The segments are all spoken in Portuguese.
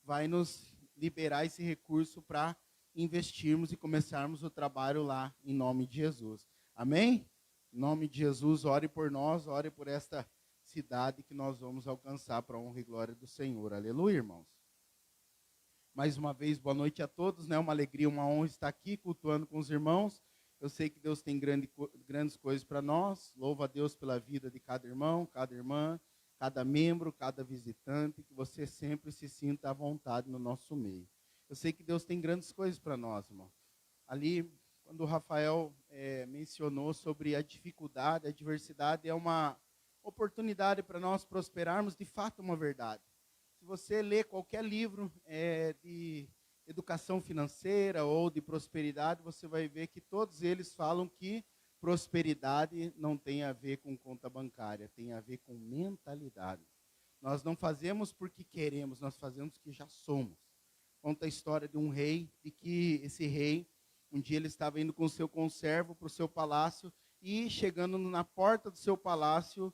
vai nos liberar esse recurso para investirmos e começarmos o trabalho lá, em nome de Jesus. Amém? Em nome de Jesus, ore por nós, ore por esta cidade que nós vamos alcançar para a honra e glória do Senhor. Aleluia, irmãos. Mais uma vez, boa noite a todos, né? Uma alegria, uma honra estar aqui cultuando com os irmãos. Eu sei que Deus tem grandes coisas para nós. Louvo a Deus pela vida de cada irmão, cada irmã, cada membro, cada visitante, que você sempre se sinta à vontade no nosso meio. Eu sei que Deus tem grandes coisas para nós, irmão. Ali, quando o Rafael mencionou sobre a dificuldade, a adversidade é uma oportunidade para nós prosperarmos, de fato, uma verdade. Se você ler qualquer livro de educação financeira ou de prosperidade, você vai ver que todos eles falam que prosperidade não tem a ver com conta bancária, tem a ver com mentalidade. Nós não fazemos porque queremos, nós fazemos porque já somos. Conta a história de um rei, de que esse rei, um dia ele estava indo com o seu conservo para o seu palácio e chegando na porta do seu palácio,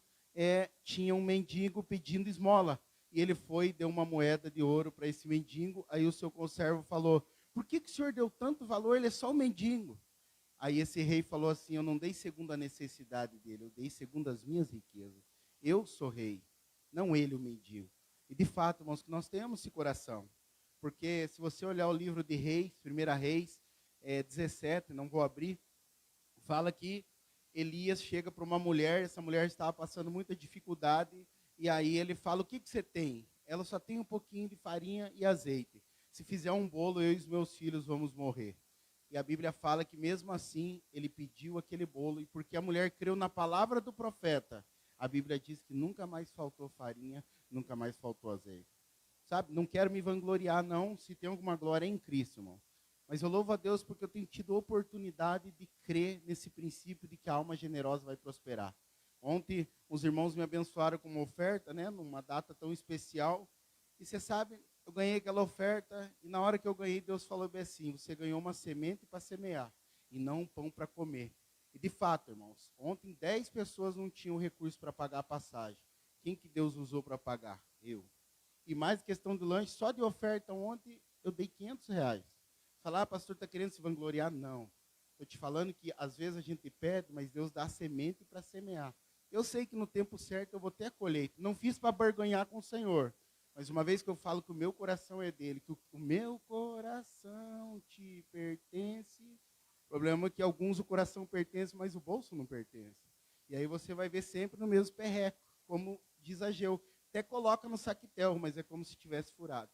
tinha um mendigo pedindo esmola. E ele foi e deu uma moeda de ouro para esse mendigo. Aí o seu conservo falou, por que o senhor deu tanto valor? Ele é só um mendigo. Aí esse rei falou assim, eu não dei segundo a necessidade dele, eu dei segundo as minhas riquezas. Eu sou rei, não ele o mendigo. E de fato, irmãos, que nós temos esse coração. Porque se você olhar o livro de Reis, 1 Reis 17, não vou abrir, fala que Elias chega para uma mulher, essa mulher estava passando muita dificuldade, e aí ele fala, o que você tem? Ela só tem um pouquinho de farinha e azeite. Se fizer um bolo, eu e os meus filhos vamos morrer. E a Bíblia fala que mesmo assim, ele pediu aquele bolo, e porque a mulher creu na palavra do profeta, a Bíblia diz que nunca mais faltou farinha, nunca mais faltou azeite. Sabe, não quero me vangloriar não, se tem alguma glória é em Cristo, irmão. Mas eu louvo a Deus porque eu tenho tido a oportunidade de crer nesse princípio de que a alma generosa vai prosperar. Ontem, os irmãos me abençoaram com uma oferta, né, numa data tão especial. E você sabe, eu ganhei aquela oferta, e na hora que eu ganhei, Deus falou bem assim, você ganhou uma semente para semear, e não um pão para comer. E de fato, irmãos, ontem 10 pessoas não tinham recurso para pagar a passagem. Quem que Deus usou para pagar? Eu. E mais questão do lanche, só de oferta ontem, eu dei R$ 500. Falar, pastor, está querendo se vangloriar? Não. Estou te falando que às vezes a gente pede, mas Deus dá semente para semear. Eu sei que no tempo certo eu vou ter a colheita. Não fiz para barganhar com o Senhor. Mas uma vez que eu falo que o meu coração é dele, que o meu coração te pertence, o problema é que alguns o coração pertence, mas o bolso não pertence. E aí você vai ver sempre no mesmo perreco, como diz Ageu. Até coloca no saquetel, mas é como se tivesse furado.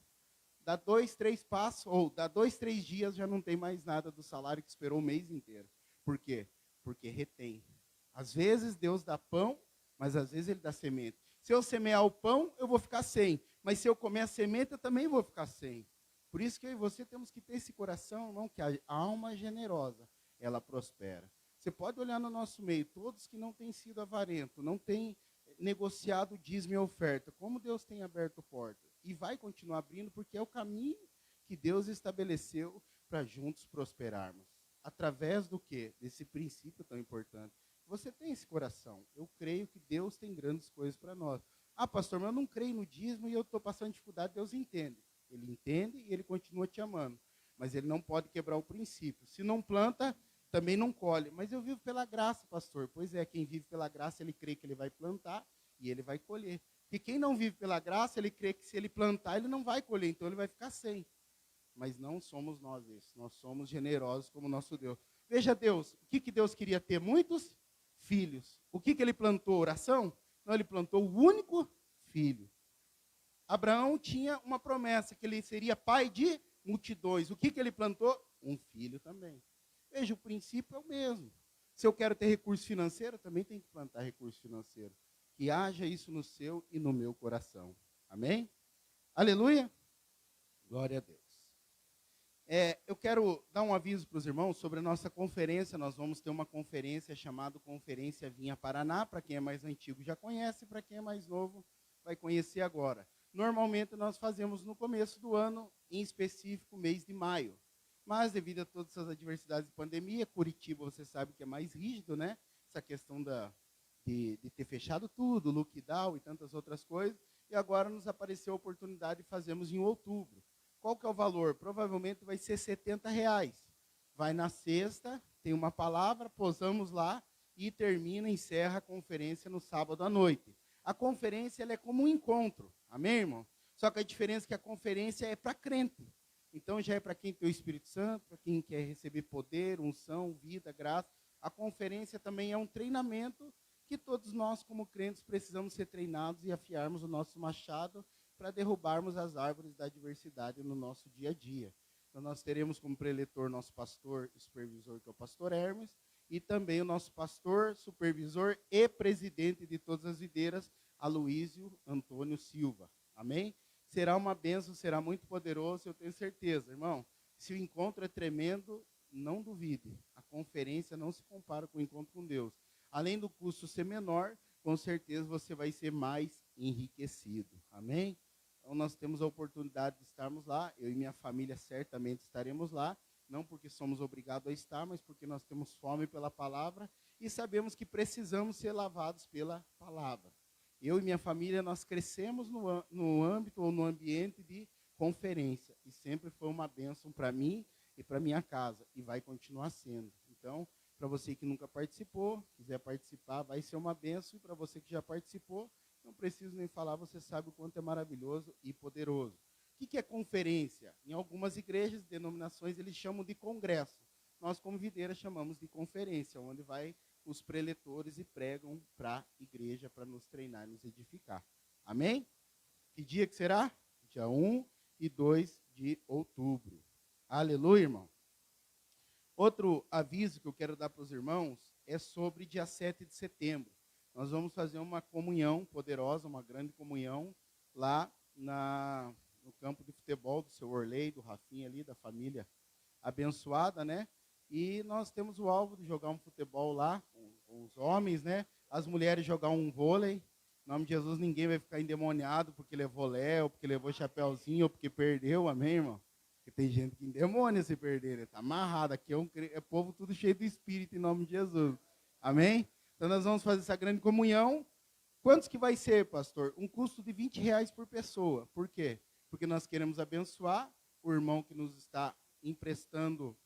Dá 2, 3 passos, ou dá 2, 3 dias, já não tem mais nada do salário que esperou o mês inteiro. Por quê? Porque retém. Às vezes Deus dá pão, mas às vezes Ele dá semente. Se eu semear o pão, eu vou ficar sem. Mas se eu comer a semente, eu também vou ficar sem. Por isso que eu e você temos que ter esse coração, irmão, que a alma generosa, ela prospera. Você pode olhar no nosso meio, todos que não têm sido avarentos, não têm negociado dízimo e oferta, como Deus tem aberto porta. E vai continuar abrindo, porque é o caminho que Deus estabeleceu para juntos prosperarmos. Através do quê? Desse princípio tão importante. Você tem esse coração. Eu creio que Deus tem grandes coisas para nós. Ah, pastor, mas eu não creio no dízimo e eu estou passando dificuldade. Deus entende. Ele entende e Ele continua te amando. Mas Ele não pode quebrar o princípio. Se não planta, também não colhe. Mas eu vivo pela graça, pastor. Pois é, quem vive pela graça, ele crê que ele vai plantar e ele vai colher. Porque quem não vive pela graça, ele crê que se ele plantar, ele não vai colher, então ele vai ficar sem. Mas não somos nós esses. Nós somos generosos como nosso Deus. Veja Deus, o que Deus queria ter? Muitos filhos. O que ele plantou? Oração? Não, ele plantou o único filho. Abraão tinha uma promessa, que ele seria pai de multidões. O que ele plantou? Um filho também. Veja, o princípio é o mesmo. Se eu quero ter recurso financeiro, também tenho que plantar recurso financeiro. Que haja isso no seu e no meu coração. Amém? Aleluia? Glória a Deus. Eu quero dar um aviso para os irmãos sobre a nossa conferência. Nós vamos ter uma conferência chamada Conferência Vinha Paraná. Para quem é mais antigo já conhece, para quem é mais novo vai conhecer agora. Normalmente nós fazemos no começo do ano, em específico mês de maio. Mas devido a todas essas adversidades de pandemia, Curitiba você sabe que é mais rígido, né? Essa questão de ter fechado tudo, lockdown e tantas outras coisas. E agora nos apareceu a oportunidade de fazermos em outubro. Qual que é o valor? Provavelmente vai ser R$ 70. Vai na sexta, tem uma palavra, posamos lá e encerra a conferência no sábado à noite. A conferência ela é como um encontro, amém, irmão? Só que a diferença é que a conferência é para crente. Então já é para quem tem o Espírito Santo, para quem quer receber poder, unção, vida, graça. A conferência também é um treinamento que todos nós, como crentes, precisamos ser treinados e afiarmos o nosso machado para derrubarmos as árvores da adversidade no nosso dia a dia. Então nós teremos como preletor nosso pastor e supervisor, que é o pastor Hermes, e também o nosso pastor, supervisor e presidente de todas as videiras, Aloísio Antônio Silva. Amém? Será uma bênção, será muito poderoso, eu tenho certeza, irmão. Se o encontro é tremendo, não duvide. A conferência não se compara com o encontro com Deus. Além do custo ser menor, com certeza você vai ser mais enriquecido. Amém? Então nós temos a oportunidade de estarmos lá. Eu e minha família certamente estaremos lá. Não porque somos obrigados a estar, mas porque nós temos fome pela palavra e sabemos que precisamos ser lavados pela palavra. Eu e minha família, nós crescemos no âmbito ou no ambiente de conferência. E sempre foi uma bênção para mim e para minha casa. E vai continuar sendo. Então, para você que nunca participou, quiser participar, vai ser uma bênção. E para você que já participou, não preciso nem falar, você sabe o quanto é maravilhoso e poderoso. O que é conferência? Em algumas igrejas, denominações, eles chamam de congresso. Nós, como videira, chamamos de conferência, onde vai os preletores e pregam para a igreja, para nos treinar e nos edificar. Amém? Que dia que será? Dia 1 e 2 de outubro. Aleluia, irmão. Outro aviso que eu quero dar para os irmãos é sobre dia 7 de setembro. Nós vamos fazer uma comunhão poderosa, uma grande comunhão, lá no campo de futebol do seu Orley, do Rafinha ali, da família abençoada, né? E nós temos o alvo de jogar um futebol lá, com os homens, né? As mulheres jogar um vôlei. Em nome de Jesus, ninguém vai ficar endemoniado porque levou léu, porque levou chapéuzinho, ou porque perdeu, amém, irmão? Porque tem gente que endemônia se perder, né? Está amarrado. Aqui é povo tudo cheio do Espírito, em nome de Jesus. Amém? Então nós vamos fazer essa grande comunhão. Quantos que vai ser, pastor? Um custo de R$ 20 por pessoa. Por quê? Porque nós queremos abençoar o irmão que nos está emprestando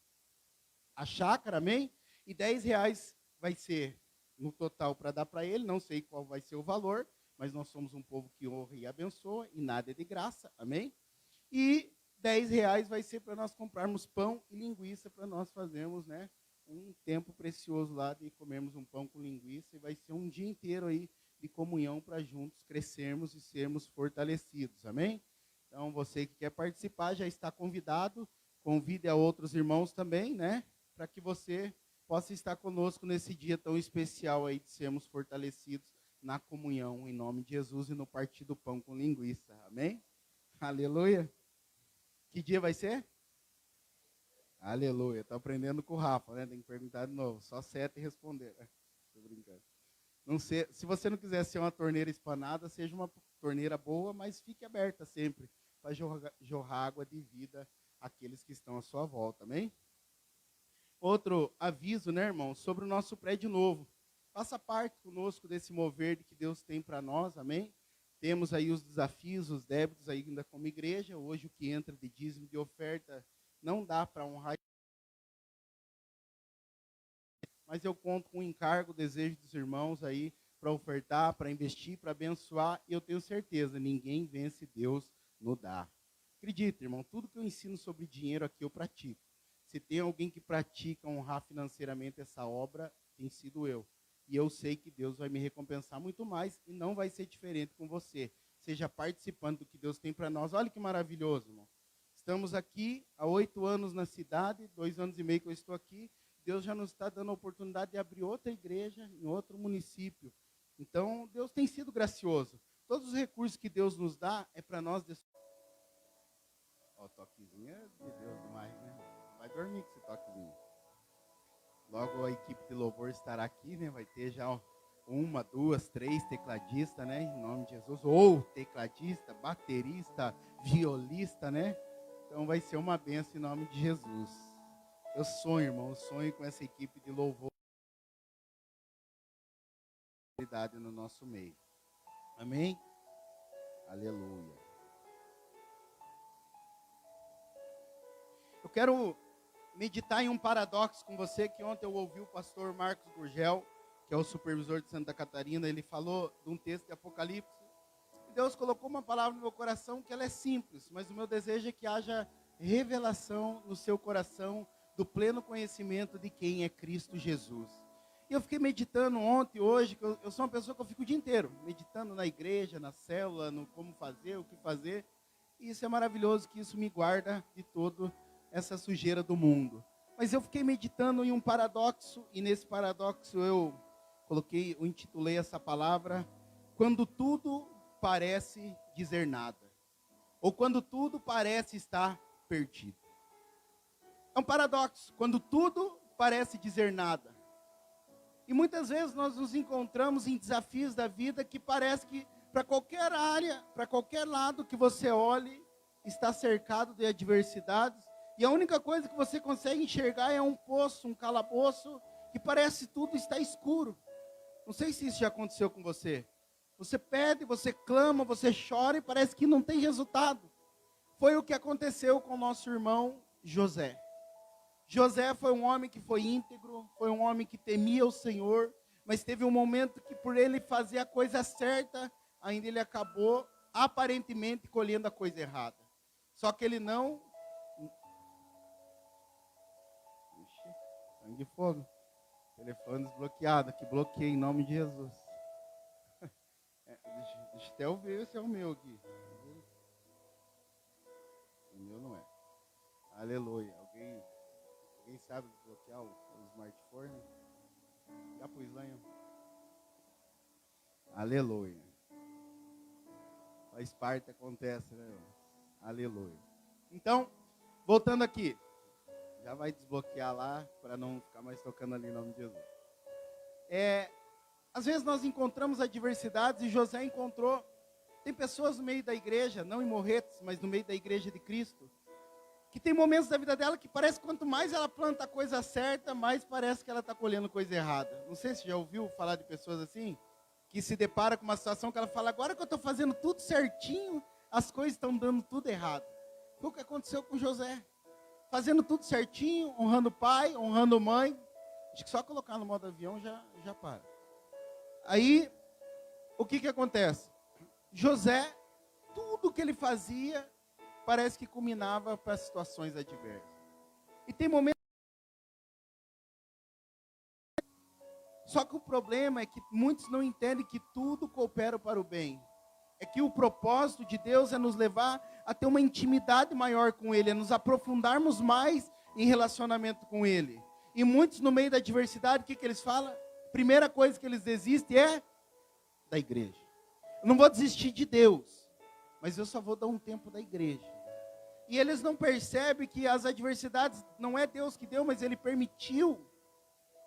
a chácara, amém? E R$ 10 vai ser no total para dar para ele, não sei qual vai ser o valor, mas nós somos um povo que honra e abençoa, e nada é de graça, amém? E R$ 10 vai ser para nós comprarmos pão e linguiça, para nós fazermos, né, um tempo precioso lá de comermos um pão com linguiça, e vai ser um dia inteiro aí de comunhão para juntos crescermos e sermos fortalecidos, amém? Então, você que quer participar já está convidado, convide a outros irmãos também, né, para que você possa estar conosco nesse dia tão especial aí de sermos fortalecidos na comunhão, em nome de Jesus, e no partir do pão com linguiça, amém? Aleluia. Que dia vai ser? Aleluia. Estou aprendendo com o Rafa, né? Tem que perguntar de novo. Só 7 e responder. Estou brincando. Não sei, se você não quiser ser uma torneira espanada, seja uma torneira boa, mas fique aberta sempre para jorrar água de vida àqueles que estão à sua volta, amém? Outro aviso, né, irmão, sobre o nosso prédio novo. Faça parte conosco desse mover que Deus tem para nós, amém? Temos aí os desafios, os débitos ainda como igreja. Hoje o que entra de dízimo, de oferta, não dá para honrar. Mas eu conto com o encargo, o desejo dos irmãos aí para ofertar, para investir, para abençoar. E eu tenho certeza, ninguém vence Deus no dar. Acredita, irmão, tudo que eu ensino sobre dinheiro aqui eu pratico. Se tem alguém que pratica honrar financeiramente essa obra, tem sido eu. E eu sei que Deus vai me recompensar muito mais e não vai ser diferente com você. Seja participando do que Deus tem para nós. Olha que maravilhoso, irmão. Estamos aqui há 8 anos na cidade, 2 anos e meio que eu estou aqui. Deus já nos está dando a oportunidade de abrir outra igreja em outro município. Então, Deus tem sido gracioso. Todos os recursos que Deus nos dá é para nós. Ó, o toquezinho é de Deus demais, né? Vai dormir com esse toquezinho. Logo a equipe de louvor estará aqui, né? Vai ter já 1, 2, 3 tecladistas, né? Em nome de Jesus. Ou tecladista, baterista, violista, né? Então vai ser uma bênção em nome de Jesus. Eu sonho, irmão, eu sonho com essa equipe de louvor no nosso meio. Amém? Aleluia. quero meditar em um paradoxo com você, que ontem eu ouvi o pastor Marcos Gurgel, que é o supervisor de Santa Catarina, ele falou de um texto de Apocalipse. Deus colocou uma palavra no meu coração que ela é simples, mas o meu desejo é que haja revelação no seu coração do pleno conhecimento de quem é Cristo Jesus. E eu fiquei meditando ontem, hoje, que eu sou uma pessoa que eu fico o dia inteiro, meditando na igreja, na célula, no como fazer, o que fazer. E isso é maravilhoso, que isso me guarda de toda essa sujeira do mundo. Mas eu fiquei meditando em um paradoxo, e nesse paradoxo eu intitulei essa palavra, quando tudo parece dizer nada, ou quando tudo parece estar perdido. É um paradoxo, quando tudo parece dizer nada. E muitas vezes nós nos encontramos em desafios da vida que parece que para qualquer área, para qualquer lado que você olhe, está cercado de adversidades, e a única coisa que você consegue enxergar é um poço, um calabouço, que parece tudo está escuro. Não sei se isso já aconteceu com você. Você pede, você clama, você chora e parece que não tem resultado. Foi o que aconteceu com o nosso irmão José. José foi um homem que foi íntegro, foi um homem que temia o Senhor, mas teve um momento que por ele fazer a coisa certa, ainda ele acabou aparentemente colhendo a coisa errada. Só que ele não... Ixi, sangue de fogo. Telefone desbloqueado, que bloqueei em nome de Jesus. Deixa até eu ver se é o meu aqui. O meu não é. Aleluia. Alguém sabe desbloquear o smartphone? Já pus lá, hein? Aleluia. Faz parte, acontece, né? Aleluia. Então, voltando aqui. Já vai desbloquear lá, para não ficar mais tocando ali em nome de Jesus. Às vezes nós encontramos adversidades, e José encontrou. Tem pessoas no meio da igreja, não em Morretes, mas no meio da igreja de Cristo, que tem momentos da vida dela que parece que quanto mais ela planta a coisa certa, mais parece que ela está colhendo coisa errada. Não sei se já ouviu falar de pessoas assim, que se depara com uma situação que ela fala, agora que eu estou fazendo tudo certinho, as coisas estão dando tudo errado. Foi o que aconteceu com José. Fazendo tudo certinho, honrando o pai, honrando a mãe. Acho que só colocar no modo avião já para. Aí, o que acontece? José, tudo que ele fazia, parece que culminava para situações adversas. E tem momentos... Só que o problema é que muitos não entendem que tudo coopera para o bem. É que o propósito de Deus é nos levar a ter uma intimidade maior com Ele, é nos aprofundarmos mais em relacionamento com Ele. E muitos no meio da adversidade, o que eles falam? Primeira coisa que eles desistem é da igreja. Eu não vou desistir de Deus, mas eu só vou dar um tempo da igreja. E eles não percebem que as adversidades não é Deus que deu, mas Ele permitiu.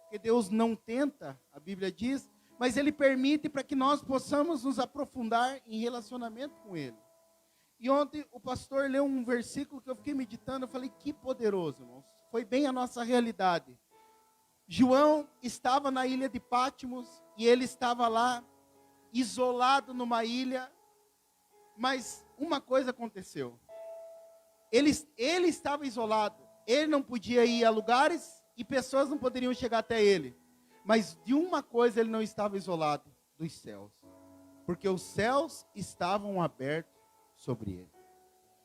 Porque Deus não tenta, a Bíblia diz, mas Ele permite para que nós possamos nos aprofundar em relacionamento com Ele. E ontem o pastor leu um versículo que eu fiquei meditando, eu falei, que poderoso, irmãos. Foi bem a nossa realidade. João estava na ilha de Patmos, e ele estava lá, isolado numa ilha, mas uma coisa aconteceu. Ele estava isolado, ele não podia ir a lugares, e pessoas não poderiam chegar até ele. Mas de uma coisa ele não estava isolado, dos céus. Porque os céus estavam abertos sobre ele.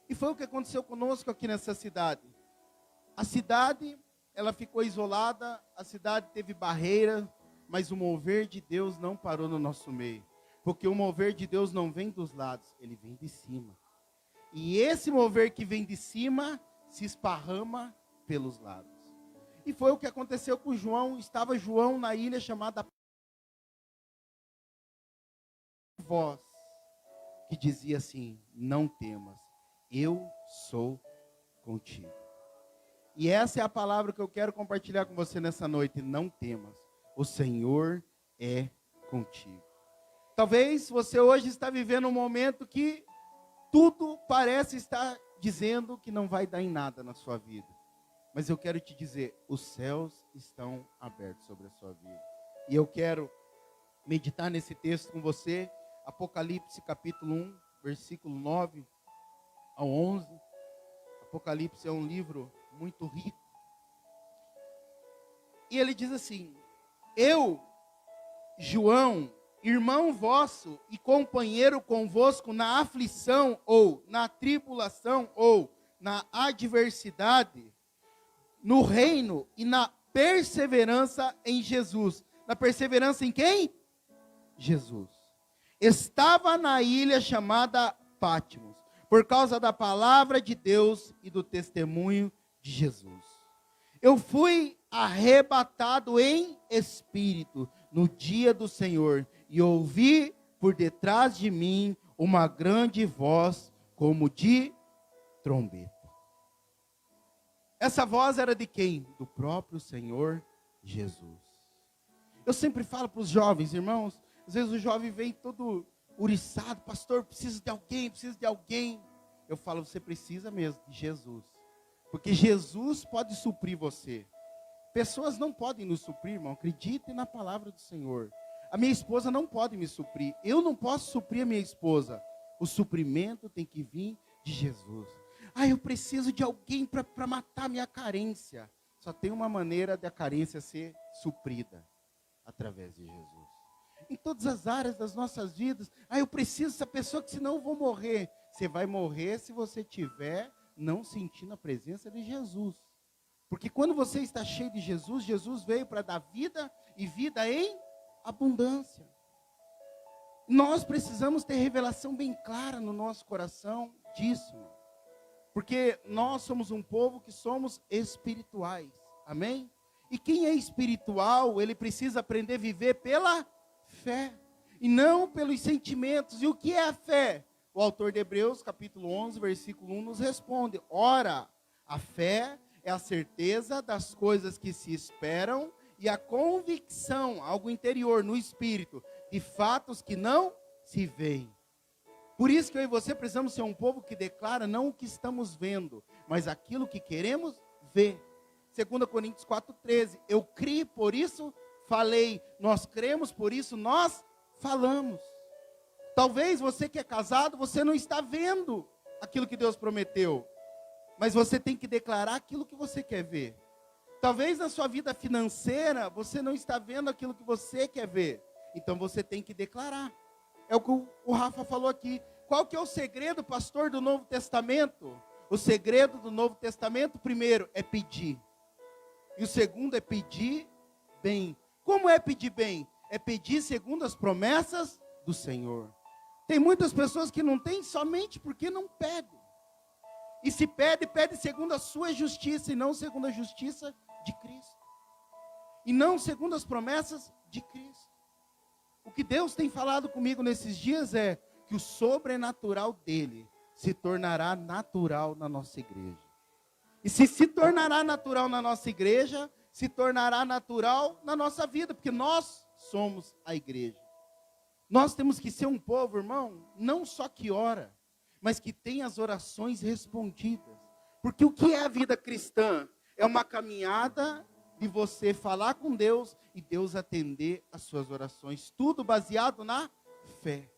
E foi o que aconteceu conosco aqui nessa cidade. A cidade, ela ficou isolada, a cidade teve barreira, mas o mover de Deus não parou no nosso meio. Porque o mover de Deus não vem dos lados, ele vem de cima. E esse mover que vem de cima se esparrama pelos lados. E foi o que aconteceu com João. Estava João na ilha chamada voz que dizia assim, não temas, eu sou contigo. E essa é a palavra que eu quero compartilhar com você nessa noite, não temas, o Senhor é contigo. Talvez você hoje está vivendo um momento que tudo parece estar dizendo que não vai dar em nada na sua vida. Mas eu quero te dizer, os céus estão abertos sobre a sua vida. E eu quero meditar nesse texto com você, Apocalipse capítulo 1, versículo 9 ao 11. Apocalipse é um livro muito rico. E ele diz assim: eu, João, irmão vosso e companheiro convosco na aflição, ou na tribulação, ou na adversidade, no reino e na perseverança em Jesus. Na perseverança em quem? Jesus. Estava na ilha chamada Patmos, por causa da palavra de Deus e do testemunho de Jesus. Eu fui arrebatado em espírito no dia do Senhor, e ouvi por detrás de mim uma grande voz como de trombeta. Essa voz era de quem? Do próprio Senhor Jesus. Eu sempre falo para os jovens, irmãos, às vezes o jovem vem todo uriçado: pastor, preciso de alguém, preciso de alguém. Eu falo: você precisa mesmo de Jesus, porque Jesus pode suprir você. Pessoas não podem nos suprir, irmão, acreditem na palavra do Senhor. A minha esposa não pode me suprir, eu não posso suprir a minha esposa. O suprimento tem que vir de Jesus. Eu preciso de alguém para matar minha carência. Só tem uma maneira da carência ser suprida: através de Jesus. Em todas as áreas das nossas vidas. Eu preciso dessa pessoa, que senão eu vou morrer. Você vai morrer se você estiver não sentindo a presença de Jesus. Porque quando você está cheio de Jesus, Jesus veio para dar vida e vida em abundância. Nós precisamos ter revelação bem clara no nosso coração disso. Porque nós somos um povo que somos espirituais. Amém? E quem é espiritual, ele precisa aprender a viver pela fé, e não pelos sentimentos. E o que é a fé? O autor de Hebreus, capítulo 11, versículo 1, nos responde: ora, a fé é a certeza das coisas que se esperam e a convicção, algo interior, no espírito, de fatos que não se veem. Por isso que eu e você precisamos ser um povo que declara não o que estamos vendo, mas aquilo que queremos ver. 2 Coríntios 4,13, eu criei, por isso falei. Nós cremos, por isso nós falamos. Talvez você que é casado, você não está vendo aquilo que Deus prometeu, mas você tem que declarar aquilo que você quer ver. Talvez na sua vida financeira, você não está vendo aquilo que você quer ver, então você tem que declarar. É o que o Rafa falou aqui. Qual que é o segredo, pastor, do Novo Testamento? O segredo do Novo Testamento, primeiro, é pedir. E o segundo é pedir bem. Como é pedir bem? É pedir segundo as promessas do Senhor. Tem muitas pessoas que não têm somente porque não pedem. E se pede, pede segundo a sua justiça, e não segundo a justiça de Cristo. E não segundo as promessas de Cristo. O que Deus tem falado comigo nesses dias é que o sobrenatural dele se tornará natural na nossa igreja. E se tornará natural na nossa igreja, se tornará natural na nossa vida, porque nós somos a igreja. Nós temos que ser um povo, irmão, não só que ora, mas que tem as orações respondidas. Porque o que é a vida cristã? É uma caminhada de você falar com Deus e Deus atender as suas orações. Tudo baseado na fé.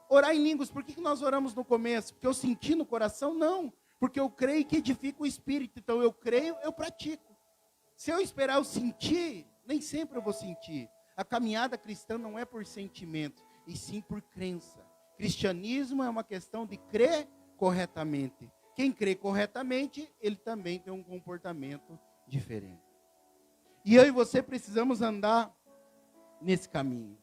Orar em línguas, por que nós oramos no começo? Porque eu senti no coração? Não. Porque eu creio que edifica o espírito. Então eu creio, eu pratico. Se eu esperar eu sentir, nem sempre eu vou sentir. A caminhada cristã não é por sentimento, e sim por crença. Cristianismo é uma questão de crer corretamente. Quem crê corretamente, ele também tem um comportamento diferente. E eu e você precisamos andar nesse caminho.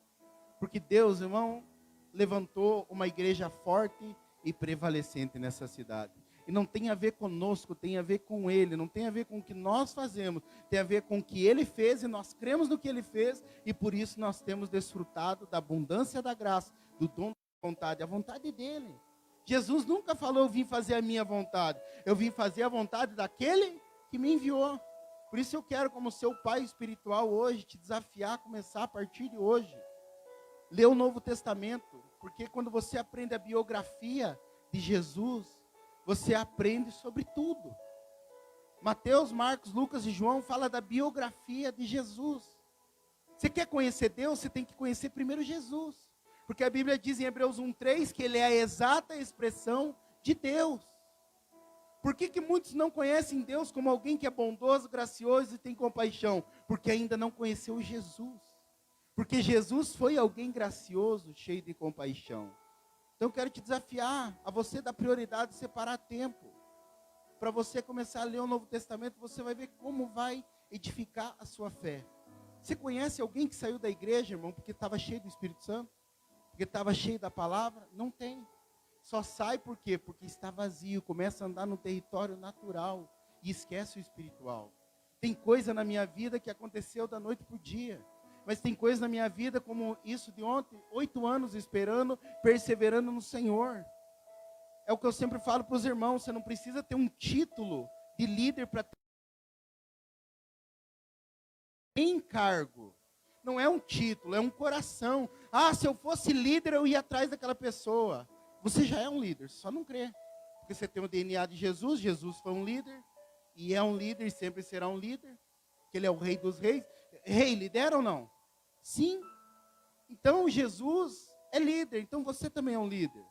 Porque Deus, irmão, levantou uma igreja forte e prevalecente nessa cidade. E não tem a ver conosco, tem a ver com Ele. Não tem a ver com o que nós fazemos. Tem a ver com o que Ele fez, e nós cremos no que Ele fez. E por isso nós temos desfrutado da abundância da graça, do dom da vontade, a vontade dEle. Jesus nunca falou: eu vim fazer a minha vontade. Eu vim fazer a vontade daquele que me enviou. Por isso eu quero, como seu pai espiritual hoje, te desafiar a começar a partir de hoje. Ler o Novo Testamento. Porque quando você aprende a biografia de Jesus, você aprende sobre tudo. Mateus, Marcos, Lucas e João falam da biografia de Jesus. Você quer conhecer Deus? Você tem que conhecer primeiro Jesus. Porque a Bíblia diz em Hebreus 1:3 que Ele é a exata expressão de Deus. Por que muitos não conhecem Deus como alguém que é bondoso, gracioso e tem compaixão? Porque ainda não conheceu Jesus. Porque Jesus foi alguém gracioso, cheio de compaixão. Então eu quero te desafiar a você dar prioridade, separar tempo. Para você começar a ler o Novo Testamento, você vai ver como vai edificar a sua fé. Você conhece alguém que saiu da igreja, irmão, porque estava cheio do Espírito Santo? Porque estava cheio da palavra? Não tem. Só sai por quê? Porque está vazio, começa a andar no território natural e esquece o espiritual. Tem coisa na minha vida que aconteceu da noite para o dia. Mas tem coisa na minha vida como isso de ontem, 8 anos esperando, perseverando no Senhor. É o que eu sempre falo para os irmãos, você não precisa ter um título de líder para ter encargo. Não é um título, é um coração. Ah, se eu fosse líder, eu ia atrás daquela pessoa. Você já é um líder, só não crê. Porque você tem o DNA de Jesus, Jesus foi um líder, e é um líder e sempre será um líder, que ele é o rei dos reis. Rei, lidera ou não? Sim. Então Jesus é líder, então você também é um líder.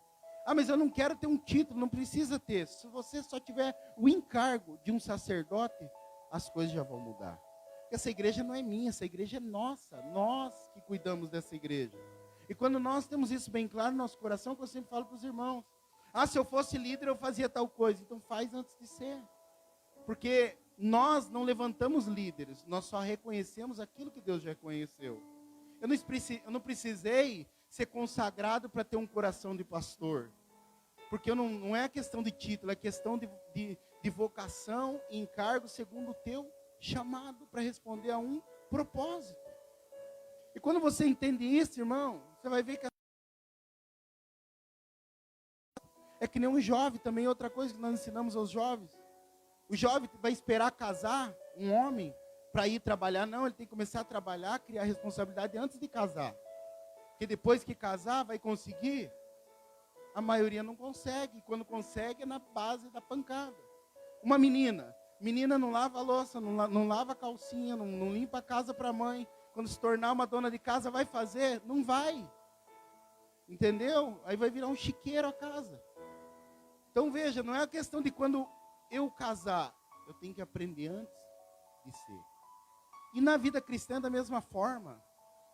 Ah, mas eu não quero ter um título, não precisa ter. Se você só tiver o encargo de um sacerdote, as coisas já vão mudar. Porque essa igreja não é minha, essa igreja é nossa. Nós que cuidamos dessa igreja. E quando nós temos isso bem claro no nosso coração, que eu sempre falo para os irmãos. Ah, se eu fosse líder, eu fazia tal coisa. Então faz antes de ser. Porque nós não levantamos líderes, nós só reconhecemos aquilo que Deus já reconheceu. Eu não precisei ser consagrado para ter um coração de pastor. Porque não é questão de título, é questão de vocação e encargo segundo o teu chamado para responder a um propósito. E quando você entende isso, irmão, você vai ver que é que nem um jovem também, outra coisa que nós ensinamos aos jovens. O jovem vai esperar casar, um homem, para ir trabalhar. Não, ele tem que começar a trabalhar, criar responsabilidade antes de casar. Porque depois que casar, vai conseguir. A maioria não consegue. Quando consegue, é na base da pancada. Uma menina não lava a louça, não lava a calcinha, não limpa a casa para a mãe. Quando se tornar uma dona de casa, vai fazer? Não vai. Entendeu? Aí vai virar um chiqueiro a casa. Então veja, não é a questão de quando eu casar, eu tenho que aprender antes de ser. E na vida cristã da mesma forma.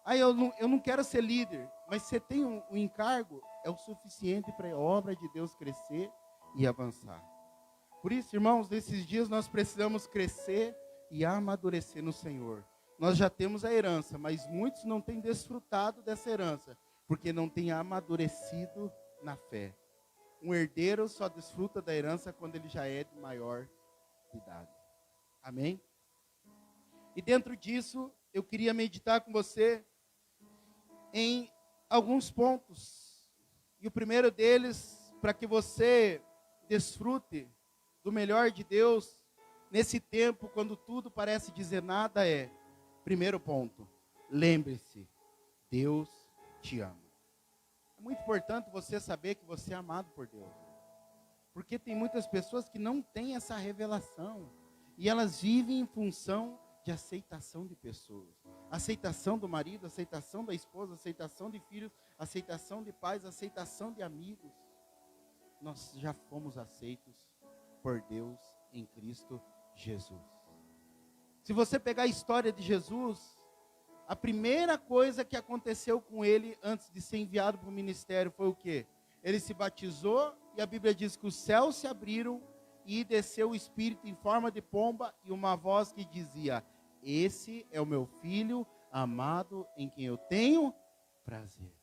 Aí eu não quero ser líder, mas você tem um encargo, é o suficiente para a obra de Deus crescer e avançar. Por isso, irmãos, nesses dias nós precisamos crescer e amadurecer no Senhor. Nós já temos a herança, mas muitos não têm desfrutado dessa herança, porque não têm amadurecido na fé. Um herdeiro só desfruta da herança quando ele já é de maior idade. Amém? E dentro disso, eu queria meditar com você em alguns pontos. E o primeiro deles, para que você desfrute do melhor de Deus, nesse tempo, quando tudo parece dizer nada, é, primeiro ponto, lembre-se, Deus te ama. É muito importante você saber que você é amado por Deus. Porque tem muitas pessoas que não têm essa revelação. E elas vivem em função de aceitação de pessoas. Aceitação do marido, aceitação da esposa, aceitação de filhos, aceitação de pais, aceitação de amigos. Nós já fomos aceitos por Deus em Cristo Jesus. Se você pegar a história de Jesus, a primeira coisa que aconteceu com ele antes de ser enviado para o ministério foi o quê? Ele se batizou e a Bíblia diz que os céus se abriram e desceu o Espírito em forma de pomba e uma voz que dizia: esse é o meu filho amado em quem eu tenho prazer.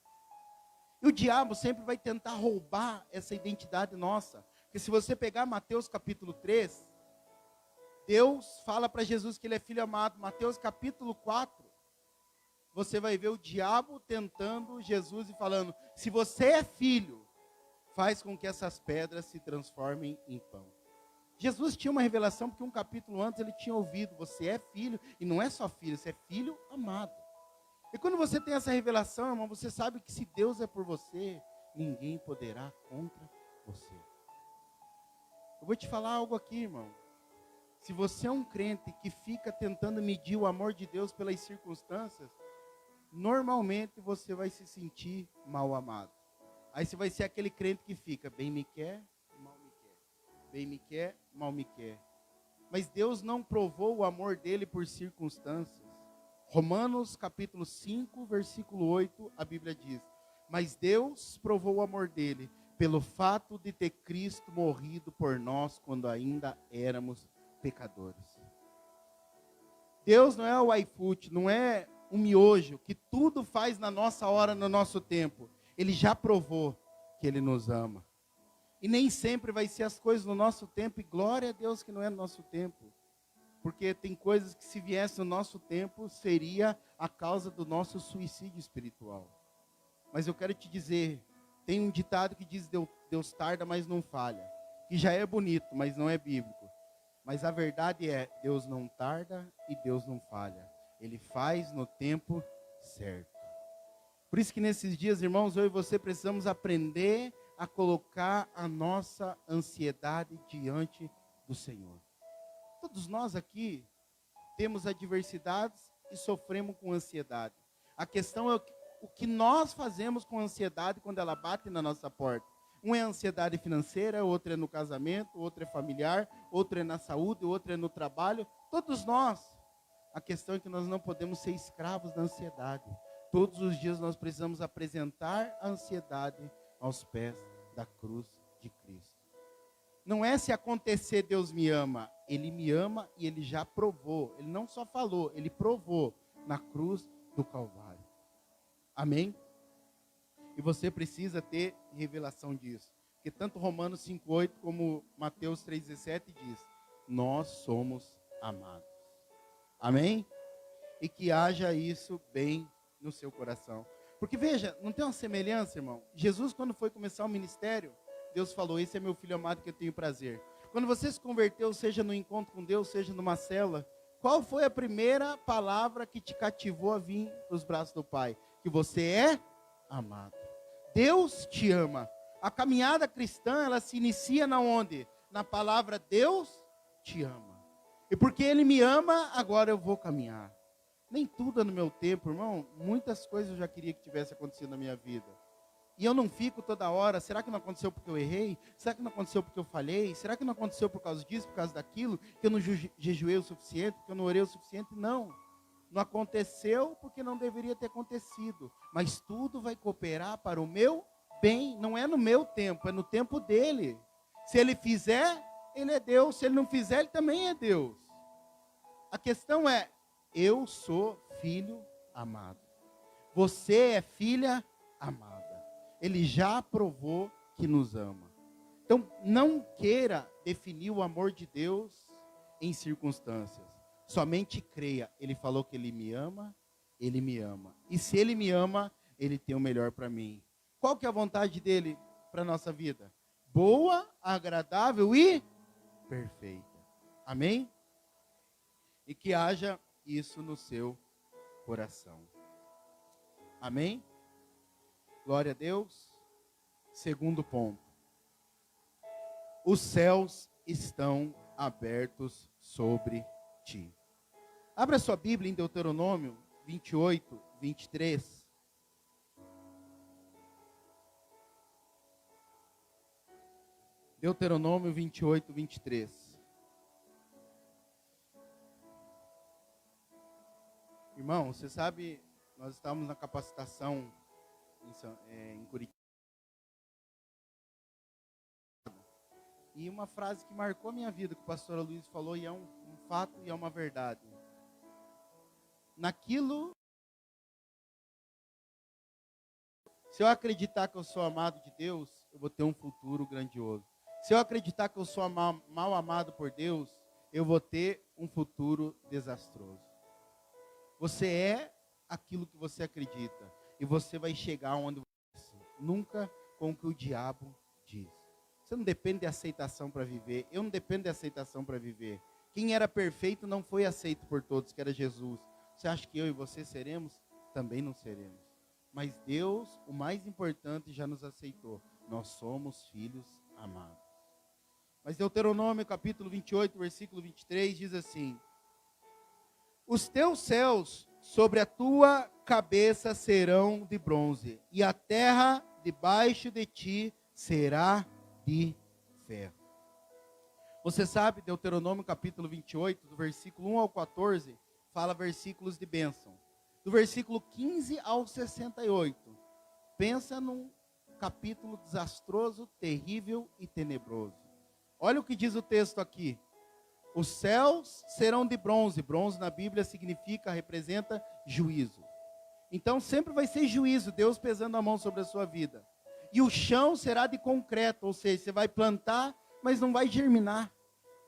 E o diabo sempre vai tentar roubar essa identidade nossa. Porque se você pegar Mateus capítulo 3, Deus fala para Jesus que ele é filho amado. Mateus capítulo 4, você vai ver o diabo tentando Jesus e falando: se você é filho, faz com que essas pedras se transformem em pão. Jesus tinha uma revelação porque um capítulo antes ele tinha ouvido: você é filho, e não é só filho, você é filho amado. E quando você tem essa revelação, irmão, você sabe que se Deus é por você, ninguém poderá contra você. Eu vou te falar algo aqui, irmão. Se você é um crente que fica tentando medir o amor de Deus pelas circunstâncias, normalmente você vai se sentir mal amado. Aí você vai ser aquele crente que fica: bem me quer, mal me quer. Bem me quer, mal me quer. Mas Deus não provou o amor dele por circunstâncias. Romanos capítulo 5, versículo 8, a Bíblia diz: mas Deus provou o amor dele pelo fato de ter Cristo morrido por nós quando ainda éramos pecadores. Deus não é o iFood, não é um miojo que tudo faz na nossa hora, no nosso tempo. Ele já provou que Ele nos ama. E nem sempre vai ser as coisas no nosso tempo, e glória a Deus que não é no nosso tempo. Porque tem coisas que se viesse no nosso tempo, seria a causa do nosso suicídio espiritual. Mas eu quero te dizer, tem um ditado que diz: Deus tarda, mas não falha. Que já é bonito, mas não é bíblico. Mas a verdade é, Deus não tarda e Deus não falha. Ele faz no tempo certo. Por isso que nesses dias, irmãos, eu e você precisamos aprender a colocar a nossa ansiedade diante do Senhor. Todos nós aqui temos adversidades e sofremos com ansiedade. A questão é o que nós fazemos com ansiedade quando ela bate na nossa porta. Um é ansiedade financeira, outro é no casamento, outro é familiar, outro é na saúde, outro é no trabalho. Todos nós. A questão é que nós não podemos ser escravos da ansiedade. Todos os dias nós precisamos apresentar a ansiedade aos pés da cruz de Cristo. Não é se acontecer Deus me ama. Ele me ama e Ele já provou. Ele não só falou, Ele provou na cruz do Calvário. Amém? E você precisa ter revelação disso. Porque tanto Romanos 5,8 como Mateus 3,17 diz: nós somos amados. Amém? E que haja isso bem no seu coração. Porque veja, não tem uma semelhança, irmão? Jesus, quando foi começar o ministério, Deus falou: esse é meu filho amado que eu tenho prazer. Quando você se converteu, seja no encontro com Deus, seja numa célula, qual foi a primeira palavra que te cativou a vir dos braços do Pai? Que você é amado. Deus te ama. A caminhada cristã, ela se inicia na onde? Na palavra Deus te ama. E porque Ele me ama, agora eu vou caminhar. Nem tudo é no meu tempo, irmão. Muitas coisas eu já queria que tivesse acontecido na minha vida. E eu não fico toda hora: será que não aconteceu porque eu errei? Será que não aconteceu porque eu falhei? Será que não aconteceu por causa disso, por causa daquilo? Que eu não jejuei o suficiente, que eu não orei o suficiente? Não. Não aconteceu porque não deveria ter acontecido. Mas tudo vai cooperar para o meu bem. Não é no meu tempo, é no tempo dele. Se ele fizer, ele é Deus. Se ele não fizer, ele também é Deus. A questão é: eu sou filho amado. Você é filha amada. Ele já provou que nos ama. Então, não queira definir o amor de Deus em circunstâncias. Somente creia. Ele falou que Ele me ama, Ele me ama. E se Ele me ama, Ele tem o melhor para mim. Qual que é a vontade dEle para a nossa vida? Boa, agradável e perfeita. Amém? E que haja isso no seu coração. Amém? Glória a Deus. Segundo ponto. Os céus estão abertos sobre ti. Abra sua Bíblia em Deuteronômio 28, 23. Deuteronômio 28, 23. Irmão, você sabe, nós estávamos na capacitação em Curitiba. E uma frase que marcou a minha vida, que o pastor Luiz falou, e é um fato e é uma verdade. Naquilo, se eu acreditar que eu sou amado de Deus, eu vou ter um futuro grandioso. Se eu acreditar que eu sou mal amado por Deus, eu vou ter um futuro desastroso. Você é aquilo que você acredita. E você vai chegar onde você nunca com o que o diabo diz. Você não depende de aceitação para viver. Eu não dependo de aceitação para viver. Quem era perfeito não foi aceito por todos, que era Jesus. Você acha que eu e você seremos? Também não seremos. Mas Deus, o mais importante, já nos aceitou. Nós somos filhos amados. Mas Deuteronômio capítulo 28, versículo 23, diz assim: os teus céus sobre a tua cabeça serão de bronze, e a terra debaixo de ti será de ferro. Você sabe, Deuteronômio capítulo 28, do versículo 1 ao 14, fala versículos de bênção. Do versículo 15 ao 68, pensa num capítulo desastroso, terrível e tenebroso. Olha o que diz o texto aqui. Os céus serão de bronze. Bronze na Bíblia significa, representa juízo. Então sempre vai ser juízo, Deus pesando a mão sobre a sua vida. E o chão será de concreto, ou seja, você vai plantar, mas não vai germinar.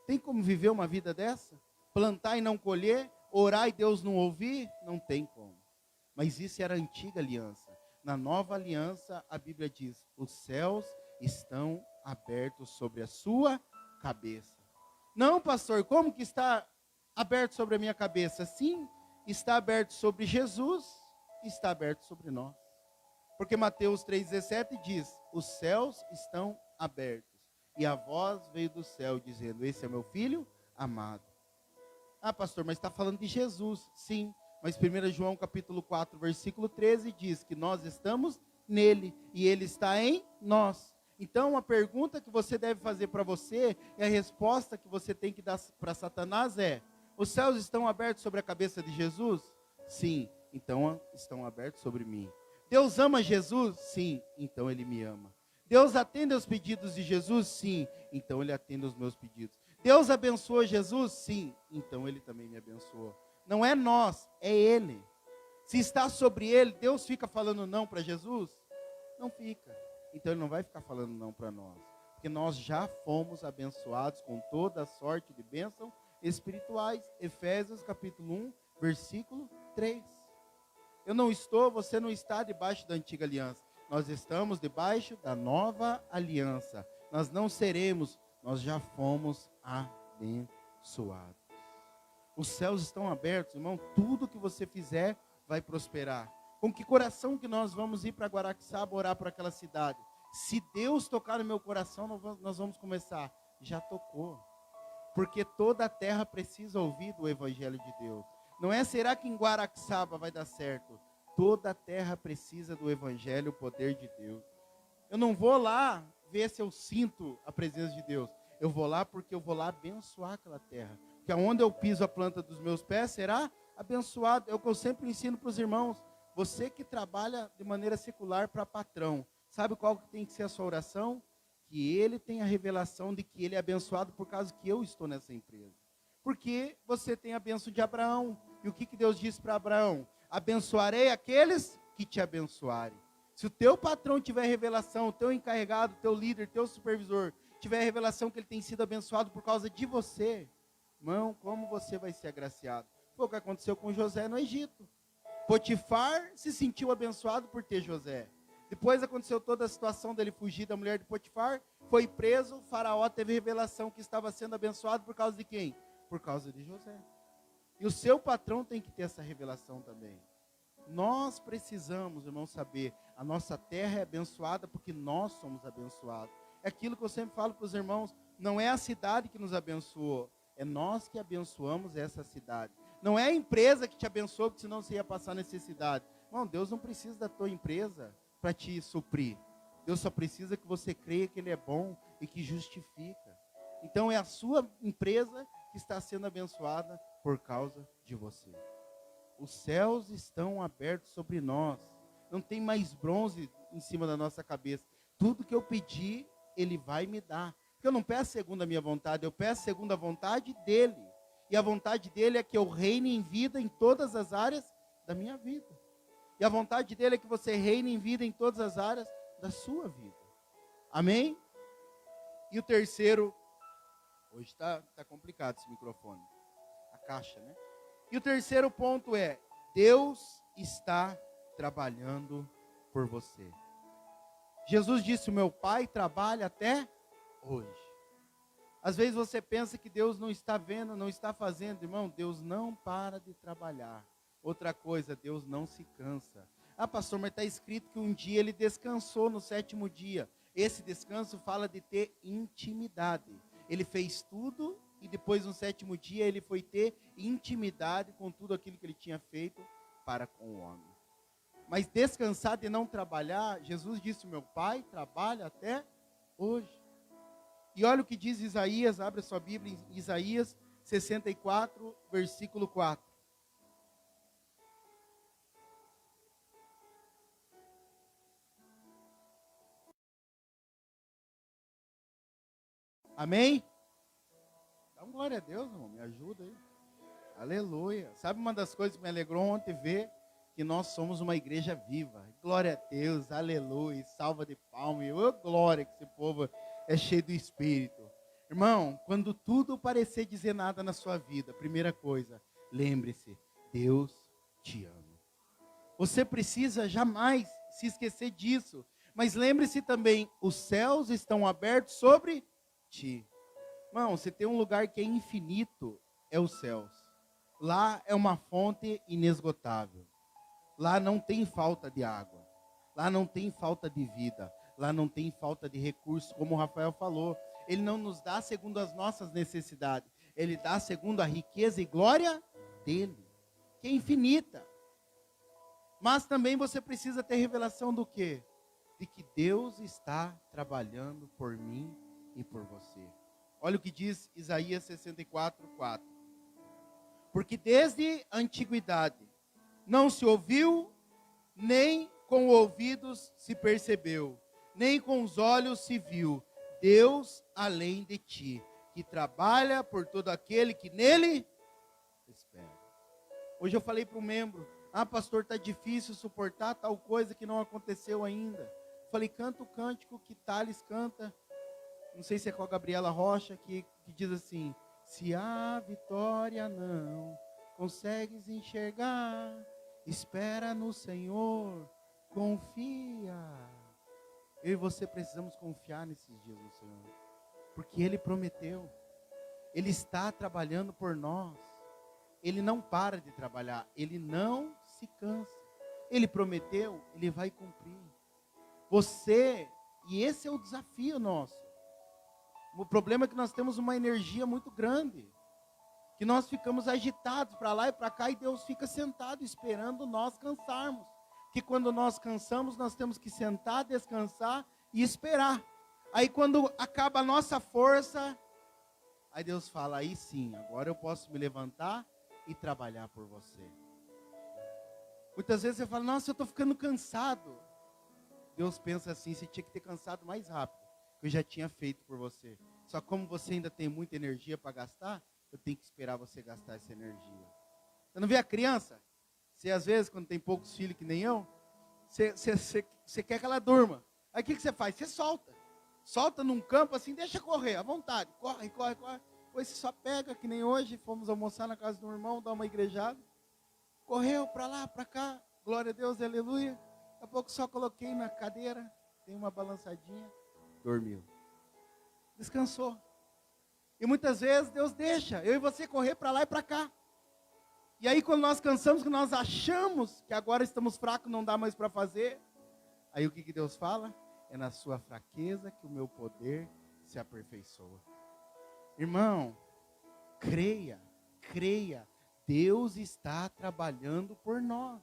Tem como viver uma vida dessa? Plantar e não colher, orar e Deus não ouvir? Não tem como. Mas isso era a antiga aliança. Na nova aliança, a Bíblia diz, os céus estão abertos sobre a sua cabeça. Não, pastor, como que está aberto sobre a minha cabeça? Sim, está aberto sobre Jesus, está aberto sobre nós. Porque Mateus 3,17 diz, os céus estão abertos. E a voz veio do céu dizendo, esse é meu filho amado. Ah, pastor, mas está falando de Jesus. Sim, mas 1 João capítulo 4, versículo 13 diz que nós estamos nele e ele está em nós. Então, a pergunta que você deve fazer para você e a resposta que você tem que dar para Satanás é, os céus estão abertos sobre a cabeça de Jesus? Sim, então estão abertos sobre mim. Deus ama Jesus? Sim, então ele me ama. Deus atende aos pedidos de Jesus? Sim, então ele atende aos meus pedidos. Deus abençoou Jesus? Sim, então ele também me abençoou. Não é nós, é ele. Se está sobre ele, Deus fica falando não para Jesus? Não fica. Então ele não vai ficar falando não para nós. Porque nós já fomos abençoados com toda a sorte de bênção espirituais. Efésios capítulo 1, versículo 3. Eu não estou, você não está debaixo da antiga aliança. Nós estamos debaixo da nova aliança. Nós não seremos, nós já fomos abençoados. Os céus estão abertos, irmão. Tudo que você fizer vai prosperar. Com que coração que nós vamos ir para Guaraqueçaba orar para aquela cidade? Se Deus tocar no meu coração, nós vamos começar. Já tocou. Porque toda a terra precisa ouvir do Evangelho de Deus. Não é, será que em Guaraqueçaba vai dar certo? Toda a terra precisa do Evangelho, o poder de Deus. Eu não vou lá ver se eu sinto a presença de Deus. Eu vou lá porque eu vou lá abençoar aquela terra. Porque aonde eu piso a planta dos meus pés será abençoado. É o que eu sempre ensino para os irmãos. Você que trabalha de maneira secular para patrão, sabe qual que tem que ser a sua oração? Que ele tenha a revelação de que ele é abençoado por causa que eu estou nessa empresa. Porque você tem a bênção de Abraão. E o que Deus disse para Abraão? Abençoarei aqueles que te abençoarem. Se o teu patrão tiver revelação, o teu encarregado, o teu líder, o teu supervisor, tiver revelação que ele tem sido abençoado por causa de você, irmão, como você vai ser agraciado? Foi o que aconteceu com José no Egito. Potifar se sentiu abençoado por ter José. Depois aconteceu toda a situação dele fugir da mulher de Potifar, foi preso, o faraó teve revelação que estava sendo abençoado por causa de quem? Por causa de José. E o seu patrão tem que ter essa revelação também. Nós precisamos, irmão, saber, a nossa terra é abençoada porque nós somos abençoados. É aquilo que eu sempre falo para os irmãos, não é a cidade que nos abençoou, é nós que abençoamos essa cidade. Não é a empresa que te abençoou, porque senão você ia passar necessidade. Não, Deus não precisa da tua empresa para te suprir. Deus só precisa que você creia que Ele é bom e que justifica. Então é a sua empresa que está sendo abençoada por causa de você. Os céus estão abertos sobre nós. Não tem mais bronze em cima da nossa cabeça. Tudo que eu pedir, Ele vai me dar. Porque eu não peço segundo a minha vontade, eu peço segundo a vontade dEle. E a vontade dEle é que eu reine em vida em todas as áreas da minha vida. E a vontade dEle é que você reine em vida em todas as áreas da sua vida. Amém? E o terceiro, hoje está complicado esse microfone. A caixa, né? E o terceiro ponto é, Deus está trabalhando por você. Jesus disse, o meu Pai trabalha até hoje. Às vezes você pensa que Deus não está vendo, não está fazendo. Irmão, Deus não para de trabalhar. Outra coisa, Deus não se cansa. Ah, pastor, mas está escrito que um dia Ele descansou no 7º dia. Esse descanso fala de ter intimidade. Ele fez tudo e depois no 7º dia Ele foi ter intimidade com tudo aquilo que Ele tinha feito para com o homem. Mas descansar de não trabalhar, Jesus disse, meu Pai trabalha até hoje. E olha o que diz Isaías, abre a sua Bíblia em Isaías 64, versículo 4. Amém? Dá uma glória a Deus, irmão, me ajuda aí. Aleluia. Sabe uma das coisas que me alegrou ontem ver? Que nós somos uma igreja viva. Glória a Deus, aleluia. Salva de palmas. Oh, glória que esse povo é cheio do Espírito. Irmão, quando tudo parecer dizer nada na sua vida, primeira coisa, lembre-se, Deus te ama. Você precisa jamais se esquecer disso. Mas lembre-se também, os céus estão abertos sobre ti. Irmão, você tem um lugar que é infinito, é os céus. Lá é uma fonte inesgotável. Lá não tem falta de água. Lá não tem falta de vida. Lá não tem falta de recursos, como o Rafael falou. Ele não nos dá segundo as nossas necessidades. Ele dá segundo a riqueza e glória dele, que é infinita. Mas também você precisa ter revelação do quê? De que Deus está trabalhando por mim e por você. Olha o que diz Isaías 64, 4. Porque desde a antiguidade não se ouviu, nem com ouvidos se percebeu, nem com os olhos se viu, Deus além de ti, que trabalha por todo aquele que nele espera. Hoje eu falei para um membro, pastor, está difícil suportar tal coisa que não aconteceu ainda. Falei, canta o cântico que Thales canta, não sei se é com a Gabriela Rocha, que diz assim, se a vitória não consegues enxergar, espera no Senhor, confia. Eu e você precisamos confiar nesses dias no Senhor, porque Ele prometeu, Ele está trabalhando por nós, Ele não para de trabalhar, Ele não se cansa, Ele prometeu, Ele vai cumprir. Você, e esse é o desafio nosso, o problema é que nós temos uma energia muito grande, que nós ficamos agitados para lá e para cá, e Deus fica sentado esperando nós cansarmos. Que quando nós cansamos, nós temos que sentar, descansar e esperar. Aí quando acaba a nossa força, aí Deus fala, aí sim, agora eu posso me levantar e trabalhar por você. Muitas vezes você fala, nossa, eu estou ficando cansado. Deus pensa assim, você tinha que ter cansado mais rápido, que eu já tinha feito por você. Só como você ainda tem muita energia para gastar, eu tenho que esperar você gastar essa energia. Você não vê a criança? Você às vezes, quando tem poucos filhos que nem eu, você quer que ela durma. Aí o que você faz? Você solta. Solta num campo assim, deixa correr, à vontade. Corre, corre, corre. Depois você só pega, que nem hoje, fomos almoçar na casa do irmão, dar uma igrejada. Correu para lá, para cá, glória a Deus, aleluia. Daqui a pouco só coloquei na cadeira, dei uma balançadinha, dormiu. Descansou. E muitas vezes Deus deixa eu e você correr para lá e para cá. E aí quando nós cansamos, que nós achamos que agora estamos fracos, não dá mais para fazer. Aí o que Deus fala? É na sua fraqueza que o meu poder se aperfeiçoa. Irmão, creia, creia. Deus está trabalhando por nós.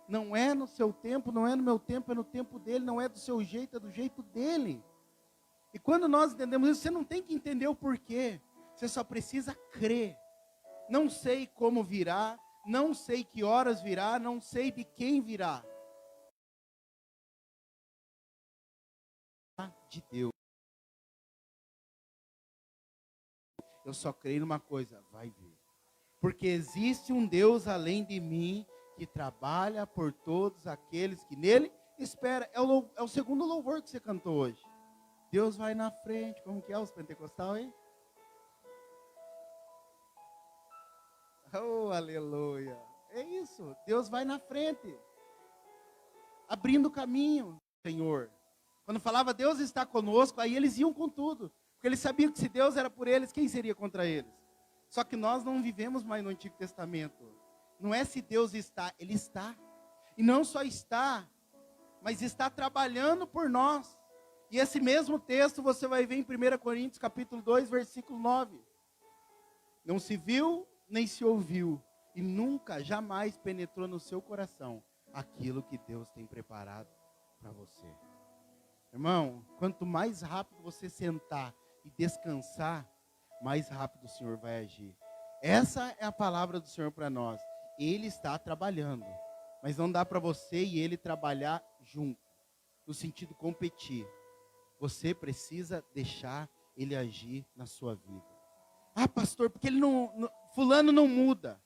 Não é no seu tempo, não é no meu tempo, é no tempo dele. Não é do seu jeito, é do jeito dele. E quando nós entendemos isso, você não tem que entender o porquê. Você só precisa crer. Não sei como virá, não sei que horas virá, não sei de quem virá. De Deus. Eu só creio numa coisa, vai vir. Porque existe um Deus além de mim, que trabalha por todos aqueles que nele esperam. É o segundo louvor que você cantou hoje. Deus vai na frente, como que é os pentecostais aí? Oh, aleluia. É isso, Deus vai na frente, abrindo o caminho, Senhor. Quando falava Deus está conosco, aí eles iam com tudo. Porque eles sabiam que se Deus era por eles, quem seria contra eles? Só que nós não vivemos mais no Antigo Testamento. Não é se Deus está, Ele está. E não só está, mas está trabalhando por nós. E esse mesmo texto você vai ver em 1 Coríntios capítulo 2, versículo 9. Não se viu, nem se ouviu, e nunca, jamais penetrou no seu coração aquilo que Deus tem preparado para você. Irmão, quanto mais rápido você sentar e descansar, mais rápido o Senhor vai agir. Essa é a palavra do Senhor para nós. Ele está trabalhando, mas não dá para você e ele trabalhar junto, no sentido competir. Você precisa deixar ele agir na sua vida. Ah, pastor, porque ele fulano não muda.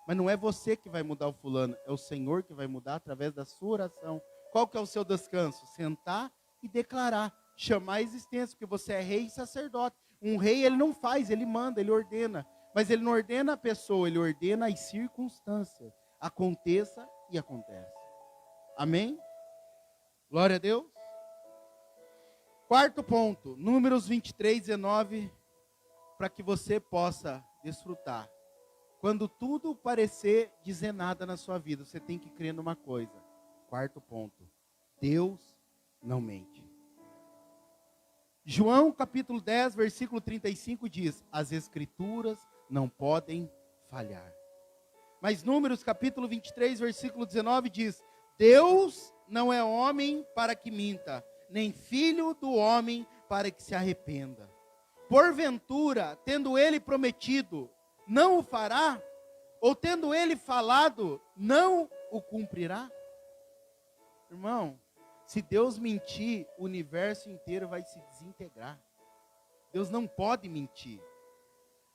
Mas não é você que vai mudar o fulano, é o Senhor que vai mudar através da sua oração. Qual que é o seu descanso? Sentar e declarar, chamar a existência, porque você é rei e sacerdote. Um rei, ele não faz, ele manda, ele ordena. Mas ele não ordena a pessoa, ele ordena as circunstâncias. Aconteça e acontece. Amém? Glória a Deus. Quarto ponto, Números 23, 19, para que você possa desfrutar. Quando tudo parecer dizer nada na sua vida, você tem que crer numa coisa. Quarto ponto, Deus não mente. João capítulo 10, versículo 35 diz, as escrituras não podem falhar. Mas Números capítulo 23, versículo 19 diz, Deus não é homem para que minta, nem filho do homem para que se arrependa. Porventura, tendo ele prometido, não o fará? Ou tendo ele falado, não o cumprirá? Irmão, se Deus mentir, o universo inteiro vai se desintegrar. Deus não pode mentir.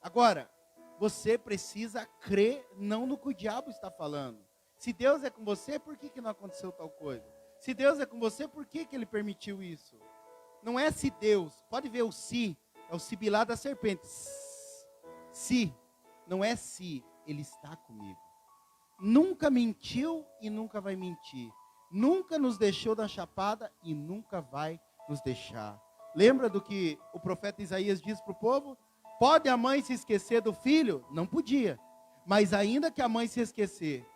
Agora, você precisa crer não no que o diabo está falando. Se Deus é com você, por que não aconteceu tal coisa? Se Deus é com você, por que ele permitiu isso? Não é se Deus, pode ver o se, é o sibilar da serpente. Se, não é se, ele está comigo. Nunca mentiu e nunca vai mentir. Nunca nos deixou da chapada e nunca vai nos deixar. Lembra do que o profeta Isaías diz para o povo? Pode a mãe se esquecer do filho? Não podia. Mas ainda que a mãe se esquecer,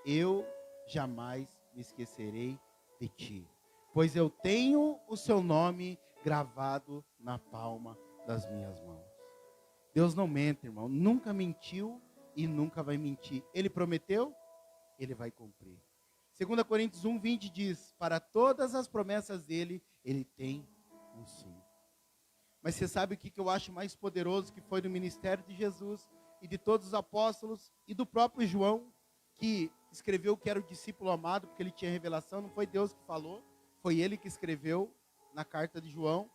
eu jamais me esquecerei de ti. Pois eu tenho o seu nome gravado na palma das minhas mãos. Deus não mente, irmão. Nunca mentiu e nunca vai mentir. Ele prometeu, ele vai cumprir. 2 Coríntios 1, 20 diz, para todas as promessas dele, ele tem um sim. Mas você sabe o que eu acho mais poderoso que foi no ministério de Jesus e de todos os apóstolos e do próprio João, que escreveu que era o discípulo amado, porque ele tinha revelação, não foi Deus que falou, foi ele que escreveu na carta de João.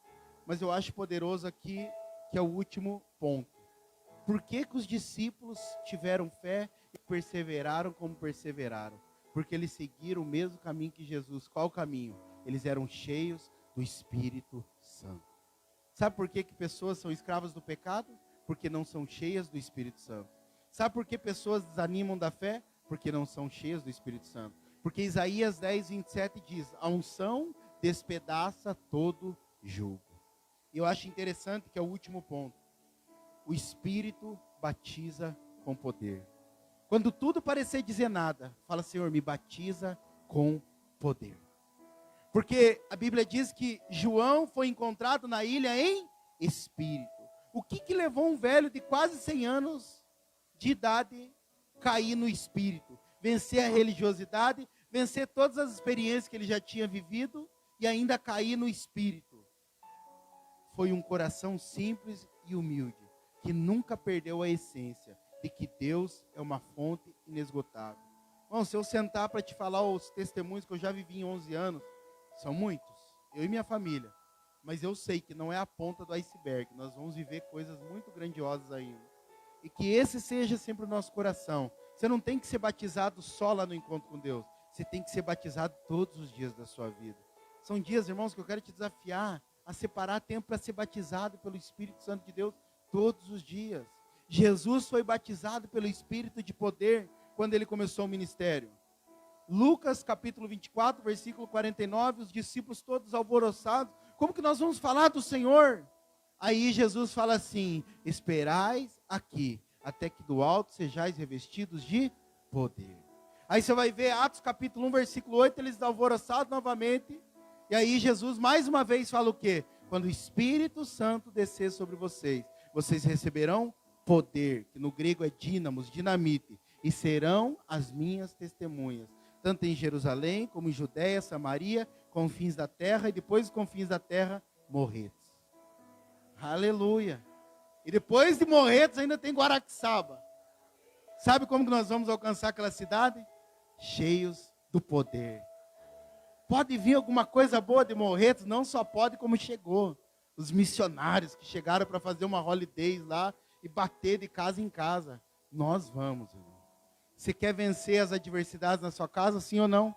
Mas eu acho poderoso aqui, que é o último ponto. Por que os discípulos tiveram fé e perseveraram como perseveraram? Porque eles seguiram o mesmo caminho que Jesus. Qual o caminho? Eles eram cheios do Espírito Santo. Sabe por que pessoas são escravas do pecado? Porque não são cheias do Espírito Santo. Sabe por que pessoas desanimam da fé? Porque não são cheias do Espírito Santo. Porque Isaías 10, 27 diz, a unção despedaça todo jugo. E eu acho interessante que é o último ponto. O Espírito batiza com poder. Quando tudo parecer dizer nada, fala, Senhor, me batiza com poder. Porque a Bíblia diz que João foi encontrado na ilha em espírito. O que levou um velho de quase 100 anos de idade cair no espírito? Vencer a religiosidade, vencer todas as experiências que ele já tinha vivido e ainda cair no espírito. Foi um coração simples e humilde, que nunca perdeu a essência de que Deus é uma fonte inesgotável. Bom, se eu sentar para te falar os testemunhos que eu já vivi em 11 anos, são muitos, eu e minha família. Mas eu sei que não é a ponta do iceberg, nós vamos viver coisas muito grandiosas ainda. E que esse seja sempre o nosso coração. Você não tem que ser batizado só lá no encontro com Deus, você tem que ser batizado todos os dias da sua vida. São dias, irmãos, que eu quero te desafiar a separar tempo para ser batizado pelo Espírito Santo de Deus todos os dias. Jesus foi batizado pelo Espírito de poder quando ele começou o ministério. Lucas capítulo 24, versículo 49, os discípulos todos alvoroçados. Como que nós vamos falar do Senhor? Aí Jesus fala assim, esperais aqui, até que do alto sejais revestidos de poder. Aí você vai ver Atos capítulo 1, versículo 8, eles alvoroçados novamente. E aí Jesus mais uma vez fala o quê? Quando o Espírito Santo descer sobre vocês, vocês receberão poder, que no grego é dínamos, dinamite, e serão as minhas testemunhas, tanto em Jerusalém, como em Judeia, Samaria, confins da terra, e depois dos confins da terra, morretes. Aleluia. E depois de Morretes ainda tem Guaraxaba. Sabe como que nós vamos alcançar aquela cidade? Cheios do poder. Pode vir alguma coisa boa de Morretes? Não só pode, como chegou. Os missionários que chegaram para fazer uma holiday lá e bater de casa em casa. Nós vamos, irmão. Você quer vencer as adversidades na sua casa, sim ou não?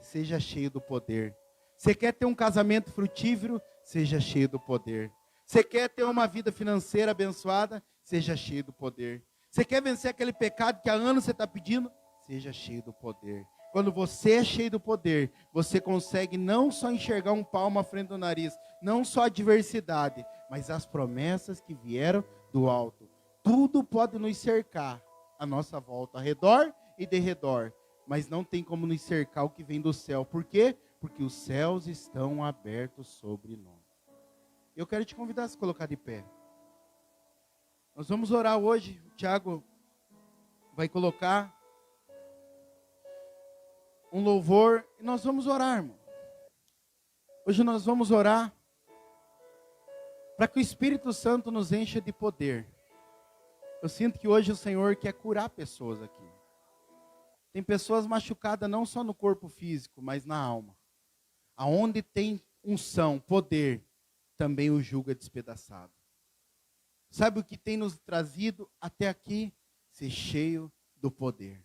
Seja cheio do poder. Você quer ter um casamento frutífero? Seja cheio do poder. Você quer ter uma vida financeira abençoada? Seja cheio do poder. Você quer vencer aquele pecado que há anos você está pedindo? Seja cheio do poder. Quando você é cheio do poder, você consegue não só enxergar um palmo à frente do nariz, não só a diversidade, mas as promessas que vieram do alto. Tudo pode nos cercar à nossa volta, ao redor e de redor, mas não tem como nos cercar o que vem do céu. Por quê? Porque os céus estão abertos sobre nós. Eu quero te convidar a se colocar de pé. Nós vamos orar hoje. O Tiago vai colocar um louvor e nós vamos orar, irmão. Hoje nós vamos orar para que o Espírito Santo nos encha de poder. Eu sinto que hoje o Senhor quer curar pessoas aqui. Tem pessoas machucadas não só no corpo físico, mas na alma. Aonde tem unção, poder, também o jugo é despedaçado. Sabe o que tem nos trazido até aqui? Ser cheio do poder.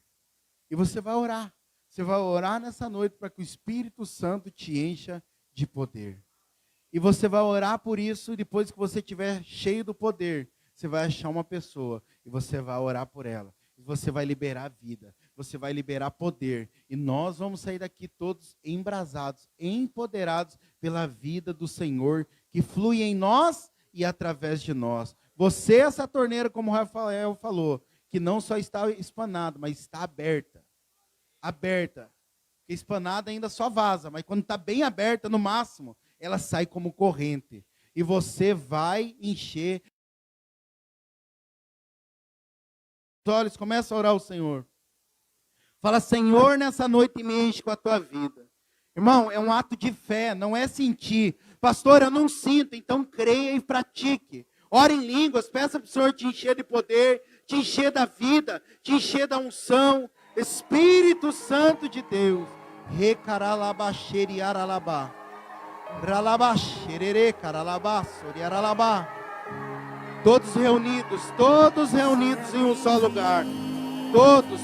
E você vai orar. Você vai orar nessa noite para que o Espírito Santo te encha de poder. E você vai orar por isso, e depois que você estiver cheio do poder, você vai achar uma pessoa e você vai orar por ela. E você vai liberar vida, você vai liberar poder. E nós vamos sair daqui todos embrasados, empoderados pela vida do Senhor, que flui em nós e através de nós. Você, essa torneira, como o Rafael falou, que não só está espanada, mas está aberta. Aberta. Porque espanada ainda só vaza, mas quando está bem aberta, no máximo, ela sai como corrente. E você vai encher os olhos, começa a orar ao Senhor. Fala, Senhor, nessa noite me enche com a tua vida. Irmão, é um ato de fé, não é sentir. Pastor, eu não sinto, então creia e pratique. Ore em línguas, peça para o Senhor te encher de poder, te encher da vida, te encher da unção. Espírito Santo de Deus. Recaralabaxeriaralabá. Ralabaxerere caralabá, soriaralabá. Todos reunidos em um só lugar. Todos.